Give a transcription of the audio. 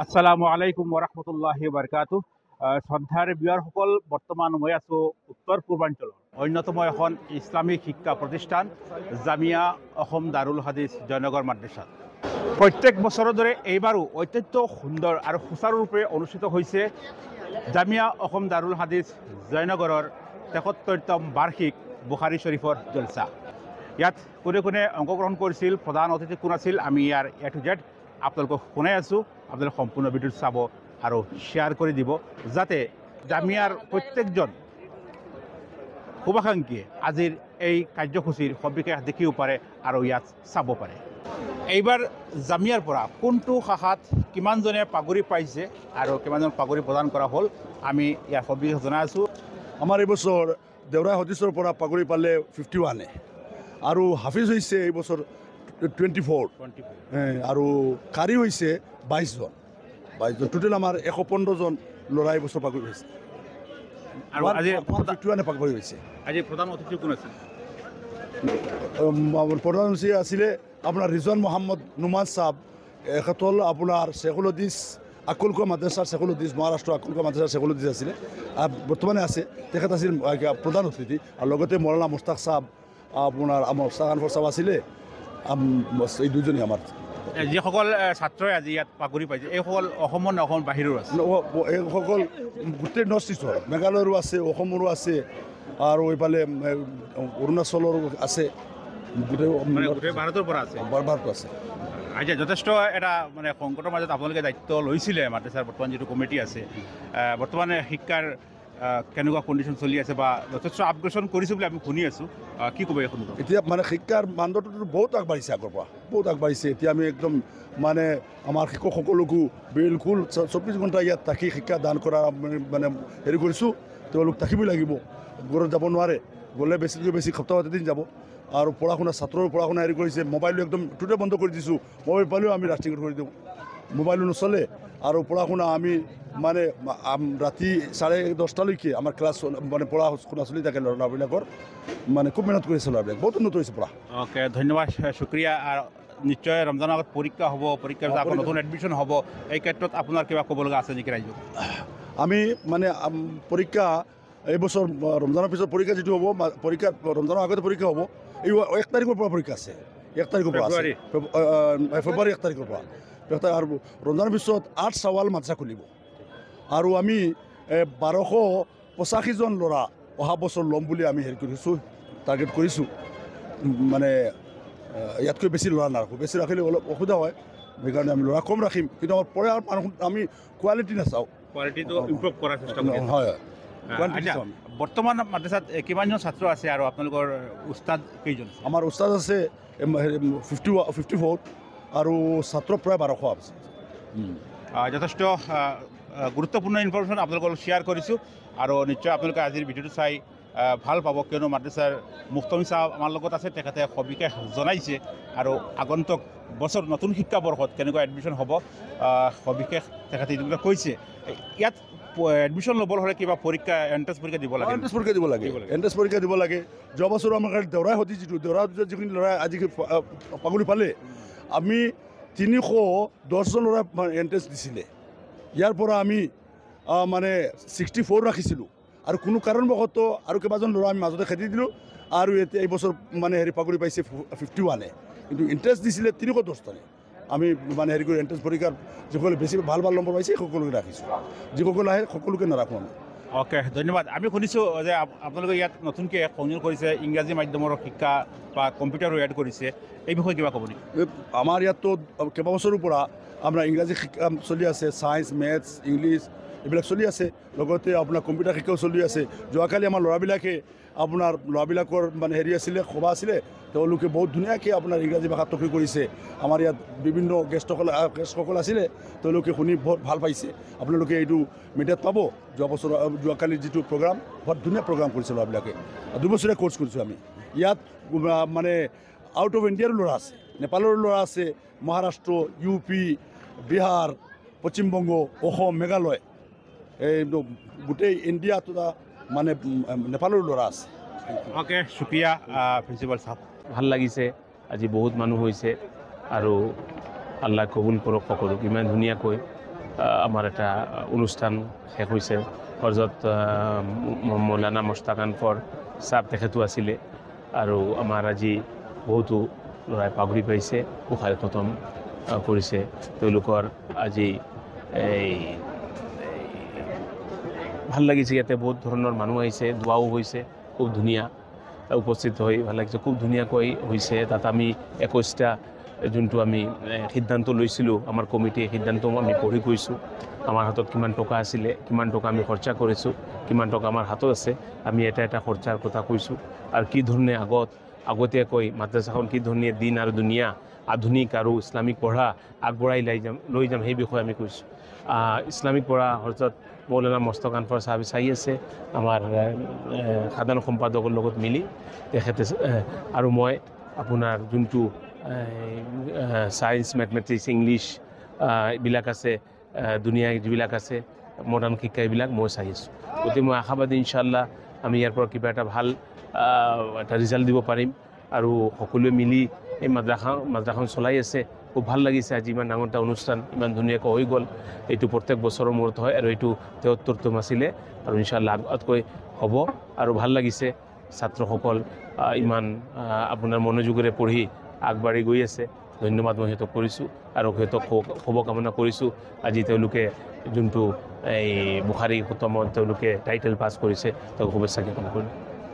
আসসালামু আলাইকুম ওৰহমতুল্লাহি বাৰকাতু শ্ৰদ্ধাৰ বিয়াৰসকল বৰ্তমান মই আছোঁ উত্তৰ পূৰ্বাঞ্চলৰ অন্যতম এখন ইছলামিক শিক্ষা প্ৰতিষ্ঠান জামিয়া অসম দাৰুল হাদিছ জয়নগৰ মাদ্ৰাসাত প্ৰত্যেক বছৰৰ দৰে এইবাৰো অত্যন্ত সুন্দৰ আৰু সুচাৰুৰূপে অনুষ্ঠিত হৈছে জামিয়া অসম দাৰুল হাদিছ জয়নগৰৰ ৭৩তম বাৰ্ষিক বুখাৰী শৰীফৰ জলসা। ইয়াত কোনে কোনে অংশগ্ৰহণ কৰিছিল, প্ৰধান অতিথি কোন আছিল, আমি ইয়াৰ এ টু জেড আপোনালোকক শুনাই আছোঁ। আপোনালোকে সম্পূৰ্ণ ভিডিঅ'টো চাব আৰু শ্বেয়াৰ কৰি দিব যাতে জামিয়াৰ প্ৰত্যেকজন শুভাকাংক্ষীয়ে আজিৰ এই কাৰ্যসূচীৰ সবিশেষ দেখিব পাৰে আৰু ইয়াত চাব পাৰে। এইবাৰ জামিয়াৰ পৰা কোনটো শাখাত কিমানজনে পাগুৰি পাইছে আৰু কিমানজন পাগুৰি প্ৰদান কৰা হ'ল আমি ইয়াৰ সবিশেষ জনাই আছোঁ। আমাৰ এইবছৰ দেউৰা হদিছৰ পৰা পাগুৰি পালে 51 আৰু হাফিজ হৈছে এইবছৰ 24 আৰু কাৰী হৈছে 22জন টোটেল আমাৰ 115জন ল'ৰা এইবছৰ পাগুৰি হৈছে আৰু আজি 51 পাগুৰি হৈছে। আজি প্ৰধান অতিথি কোন আছিল? প্ৰধান অতিথি আছিলে আপোনাৰ ৰিজৱান মহম্মদ নুমান চাহাব, এখেত হ'ল আপোনাৰ শেখুল হদিছ আকুলকা মাদ্ৰাছাৰ শেখুল হদিছ, মহাৰাষ্ট্ৰ আকুলকা মাদ্ৰাছাৰ শেখুল হদিছ আছিলে, বৰ্তমানে আছে। তেখেত আছিল প্ৰধান অতিথি আৰু লগতে মৌলানা মুস্তাক চাহাব, আপোনাৰ আমাৰ মুস্তাক আনফৰ চাহাব আছিলে। এই দুজনেই আমাৰ যিসকল ছাত্ৰই আজি ইয়াত পাগুৰি পাইছে এইসকল অসমৰ নে অসমৰ বাহিৰৰ আছে? এইসকল গোটেই নৰ্থ ইষ্টৰ, মেঘালয়ৰো আছে, অসমৰো আছে আৰু এইফালে অৰুণাচলৰো আছে, গোটেই ভাৰতৰ পৰা আছে। ভাৰতো আছে। আজি যথেষ্ট এটা মানে সংকটৰ মাজত আপোনালোকে দায়িত্ব লৈছিলে মাদ্ৰাছাৰ বৰ্তমান যিটো কমিটি আছে, বৰ্তমানে শিক্ষাৰ কেনেকুৱা কণ্ডিশ্যন চলি আছে বা যথেষ্ট আপগ্ৰেডেশ্যন কৰিছোঁ বুলি আমি শুনি আছোঁ, কি ক'ব এই শুনিব? এতিয়া মানে শিক্ষাৰ মানদণ্ডটো বহুত আগবাঢ়িছে, আগৰ পৰা বহুত আগবাঢ়িছে। এতিয়া আমি একদম মানে আমাৰ শিক্ষকসকলকো বিলকুল 24 ঘণ্টা ইয়াত থাকি শিক্ষা দান কৰা মানে হেৰি কৰিছোঁ। তেওঁলোক থাকিবই লাগিব, ঘৰত যাব নোৱাৰে, গ'লে বেছিতকৈ বেছি সপ্তাহত এদিন যাব। আৰু পঢ়া শুনা ছাত্ৰৰ পঢ়া শুনা হেৰি কৰিছে, মোবাইলটো একদম টোটেল বন্ধ কৰি দিছোঁ। মোবাইল পালেও আমি ৰাষ্ট্ৰীয় কৰি দিওঁ, মোবাইলো নচলে। আৰু পঢ়া শুনা আমি মানে ৰাতি 10:30লৈকে আমাৰ ক্লাছ মানে পঢ়া শুনা চলি থাকে ল'ৰাবিলাকৰ, মানে খুব মেহনত কৰিছে ল'ৰাবিলাক, বহুত উন্নত হৈছে পঢ়া। অ'কে, ধন্যবাদ, শুক্ৰিয়া। আৰু নিশ্চয় ৰমজানৰ আগত পৰীক্ষা হ'ব, পৰীক্ষাৰ পিছত আকৌ নতুন এডমিশ্যন হ'ব, এই ক্ষেত্ৰত আপোনাৰ কিবা ক'ব লগা আছে নেকি ৰাইজক? আমি মানে পৰীক্ষা এইবছৰ ৰমজানৰ পিছত পৰীক্ষা যিটো হ'ব, পৰীক্ষা ৰমজানৰ আগতে পৰীক্ষা হ'ব। এই 1 তাৰিখৰ পৰা পৰীক্ষা আছে, 1 তাৰিখৰ পৰা আছে, ফেব্ৰুৱাৰী 1 তাৰিখৰ পৰা। আৰু ৰমজানৰ পিছত 8 শ্বাৱাল মাদ্ৰাছা খুলিব আৰু আমি 1285জন ল'ৰা অহা বছৰ ল'ম বুলি আমি হেৰি কৰিছোঁ, টাৰ্গেট কৰিছোঁ। মানে ইয়াতকৈ বেছি ল'ৰা নাৰাখোঁ, বেছি ৰাখিলে অলপ অসুবিধা হয়, সেইকাৰণে আমি ল'ৰা কম ৰাখিম। কিন্তু আমাৰ পঢ়াৰ মানুহ আমি কোৱালিটি নাচাওঁ, কোৱালিটিটো ইম্প্ৰুভ কৰাৰ চেষ্টা কৰিম। হয়। বৰ্তমান মাদ্ৰাছাত কিমানজন ছাত্ৰ আছে আৰু আপোনালোকৰ উস্তাদ কেইজন? আমাৰ উস্তাদ আছে 54 আৰু ছাত্ৰ প্ৰায় 1200 আছে। যথেষ্ট গুৰুত্বপূৰ্ণ ইনফৰমেশ্যন আপোনালোকৰ শ্বেয়াৰ কৰিছোঁ আৰু নিশ্চয় আপোনালোকে আজিৰ ভিডিঅ'টো চাই ভাল পাব, কিয়নো মাদ্ৰাছাৰ মুফতি চাহাব আমাৰ লগত আছে, তেখেতে সবিশেষ জনাইছে আৰু আগন্তুক বছৰ নতুন শিক্ষাবৰ্ষত কেনেকুৱা এডমিশ্যন হ'ব সবিশেষ তেখেতে ইতিমধ্যে কৈছে। ইয়াত এডমিশ্যন ল'বলৈ হ'লে কিবা পৰীক্ষা, এণ্ট্ৰেঞ্চ পৰীক্ষা দিব লাগে? এণ্ট্ৰেঞ্চ পৰীক্ষা দিব লাগে, এণ্ট্ৰেঞ্চ পৰীক্ষা দিব লাগে। যোৱা বছৰ আমাৰ দেউৰাই সতি দেউৰা যিখিনি ল'ৰাই আজি পাগুৰি পালে, আমি 310জন ল'ৰা এণ্ট্ৰেঞ্চ দিছিলে। ইয়াৰ পৰা আমি মানে 64 ৰাখিছিলোঁ আৰু কোনো কাৰণবশতঃ আৰু কেইবাজন ল'ৰা আমি মাজতে খেদি দিলোঁ আৰু এতিয়া এইবছৰ মানে হেৰি পাগুৰি পাইছে 51, কিন্তু এণ্ট্ৰেঞ্চ দিছিলে 310জনে। আমি মানে হেৰি কৰি এণ্ট্ৰেঞ্চ পৰীক্ষাৰ যিসকলে বেছি ভাল নম্বৰ পাইছে সকলোকে ৰাখিছোঁ, যিসকল আহে সকলোকে নাৰাখোঁ আমি। অ'কে, ধন্যবাদ। আমি শুনিছোঁ যে আপোনালোকে ইয়াত নতুনকৈ সংযোগ কৰিছে ইংৰাজী মাধ্যমৰ শিক্ষা বা কম্পিউটাৰো এড কৰিছে, এই বিষয়ে কিবা ক'ব নেকি? আমাৰ ইয়াততো কেইবাবছৰৰ পৰা আপোনাৰ ইংৰাজী শিক্ষা চলি আছে, ছায়েন্স, মেথছ, ইংলিছ এইবিলাক চলি আছে, লগতে আপোনাৰ কম্পিউটাৰ শিক্ষাও চলি আছে। যোৱাকালি আমাৰ ল'ৰাবিলাকৰ মানে হেৰি আছিলে, সভা আছিলে, তেওঁলোকে বহুত ধুনীয়াকৈ আপোনাৰ ইংৰাজী ভাষা তৰ্ক কৰিছে। আমাৰ ইয়াত বিভিন্ন গেষ্টসকল আছিলে, তেওঁলোকে শুনি বহুত ভাল পাইছে। আপোনালোকে এইটো মিডিয়াত পাব। যোৱাকালিৰ যিটো প্ৰগ্ৰাম, বহুত ধুনীয়া প্ৰগ্ৰাম কৰিছে ল'ৰাবিলাকে। 2 বছৰীয়া কোৰ্চ কৰিছোঁ আমি ইয়াত। মানে আউট অফ ইণ্ডিয়াৰো ল'ৰা আছে, নেপালৰ ল'ৰা আছে, মহাৰাষ্ট্ৰ, UP, বিহাৰ, পশ্চিমবংগ, অসম, মেঘালয়, এই গোটেই ইণ্ডিয়াত মানে নেপালৰ ল'ৰা আছে। অ'কে, শুক্ৰিয়া প্ৰিন্সিপাল চাহাব। ভাল লাগিছে, আজি বহুত মানুহ হৈছে আৰু আল্লাহ কবুল কৰক সকলোক। ইমান ধুনীয়াকৈ আমাৰ এটা অনুষ্ঠান শেষ হৈছে হজৰত মৌলানা মুস্তাক আনফৰ চাহাব তেখেতো আছিলে আৰু আমাৰ আজি বহুতো ল'ৰাই পাগুৰি পাইছে বুখাৰী খতম কৰিছে তেওঁলোকৰ আজি এই ভাল লাগিছে ইয়াতে বহুত ধৰণৰ মানুহ আহিছে দোৱাও হৈছে খুব ধুনীয়া উপস্থিত হৈ ভাল লাগিছে খুব ধুনীয়াকৈ হৈছে তাত আমি 21টা যোনটো আমি সিদ্ধান্ত লৈছিলোঁ আমাৰ কমিটিয়ে সিদ্ধান্ত আমি পঢ়ি গৈছোঁ আমাৰ হাতত কিমান টকা আছিলে কিমান টকা আমি খৰচা কৰিছোঁ কিমান টকা আমাৰ হাতত আছে আমি এটা এটা খৰচাৰ কথা কৈছোঁ আৰু কি ধৰণে আগতীয়াকৈ মাদ্ৰাছাখন কি ধৰণে দিন আৰু দুনিয়া আধুনিক আৰু ইছলামিক পঢ়া আগবঢ়াই লৈ যাম সেই বিষয়ে আমি কৈছোঁ ইছলামিক পঢ়া হজৰত মৌলানা মুস্তাক আনফৰ চাহাবে চাই আছে আমাৰ সাধাৰণ সম্পাদকৰ লগত মিলি তেখেতে আৰু মই আপোনাৰ যোনটো ছায়েন্স মেথমেটিক্স ইংলিছ এইবিলাক আছে দুনিয়া যিবিলাক আছে মডাৰ্ণ শিক্ষা এইবিলাক মই চাই আছোঁ গতিকে মই আশাবাদী ইনশাআল্লাহ আমি ইয়াৰ পৰা কিবা এটা ভাল এটা ৰিজাল্ট দিব পাৰিম আৰু সকলোৱে মিলি এই মাদ্ৰাসাখন চলাই আছে খুব ভাল লাগিছে আজি ইমান ডাঙৰ এটা অনুষ্ঠান ইমান ধুনীয়াকৈ হৈ গ'ল এইটো প্ৰত্যেক বছৰৰ মূৰত হয় আৰু এইটো 73তম আছিলে আৰু ইনশাআল্লাহ আগতকৈ হ'ব আৰু ভাল লাগিছে ছাত্ৰসকল ইমান আপোনাৰ মনোযোগেৰে পঢ়ি আগবাঢ়ি গৈ আছে ধন্যবাদ মই সিহঁতক কৰিছোঁ আৰু সিহঁতক শুভকামনা কৰিছোঁ আজি তেওঁলোকে যোনটো এই বুখাৰী খতমত তেওঁলোকে টাইটেল পাছ কৰিছে তেওঁক শুভেচ্ছা জ্ঞাপন কৰিলোঁ